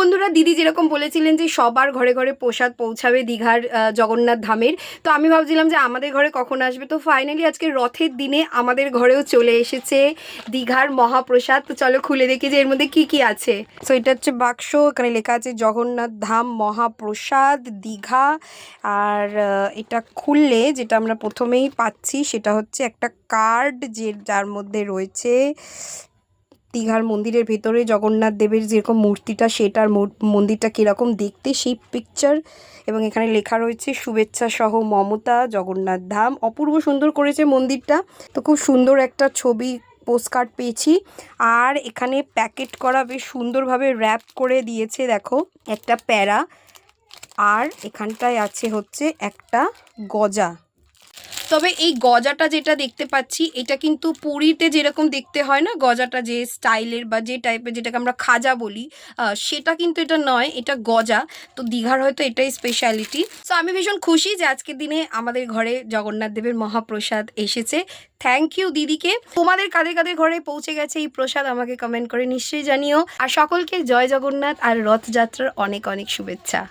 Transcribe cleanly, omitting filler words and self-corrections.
বন্ধুরা, দিদি যেরকম বলেছিলেন যে সবার ঘরে ঘরে প্রসাদ পৌঁছাবে দীঘার জগন্নাথ ধামের, তো আমি ভাবছিলাম যে আমাদের ঘরে কখন আসবে। তো ফাইনালি আজকে রথের দিনে আমাদের ঘরেও চলে এসেছে দীঘার মহাপ্রসাদ। তো চলো খুলে দেখি যে এর মধ্যে কি কি আছে। সো এটা হচ্ছে বাক্স, এখানে লেখা আছে জগন্নাথ ধাম মহাপ্রসাদ দীঘা। আর এটা খুললে যেটা আমরা প্রথমেই পাচ্ছি সেটা হচ্ছে একটা কার্ড, যার মধ্যে রয়েছে দীঘার মন্দিরের ভেতরে জগন্নাথ দেবের যেরকম মূর্তিটা, সেটার মন্দিরটা কীরকম দেখতে সেই পিকচার, এবং এখানে লেখা রয়েছে শুভেচ্ছা সহ মমতা জগন্নাথ ধাম। অপূর্ব সুন্দর করেছে মন্দিরটা। তো খুব সুন্দর একটা ছবি পোস্টকার্ড পেয়েছি। আর এখানে প্যাকেট করা বেশ সুন্দরভাবে র্যাপ করে দিয়েছে, দেখো একটা প্যারা। আর এখানটায় আছে হচ্ছে একটা গজা। তবে এই গজাটা যেটা দেখতে পাচ্ছি, এটা কিন্তু পুরীতে যেরকম দেখতে হয় না, গজাটা যে স্টাইলের বা যে টাইপের, যেটাকে আমরা খাজা বলি, সেটা কিন্তু এটা নয়, এটা গজা। তো দীঘার হয়তো এটাই স্পেশালিটি। সো আমি ভীষণ খুশি যে আজকের দিনে আমাদের ঘরে জগন্নাথ দেবের মহাপ্রসাদ এসেছে। থ্যাংক ইউ দিদিকে। তোমাদের কাদের কাদের ঘরে পৌঁছে গেছে এই প্রসাদ আমাকে কমেন্ট করে নিশ্চয়ই জানিও। আর সকলকে জয় জগন্নাথ আর রথযাত্রার অনেক অনেক শুভেচ্ছা।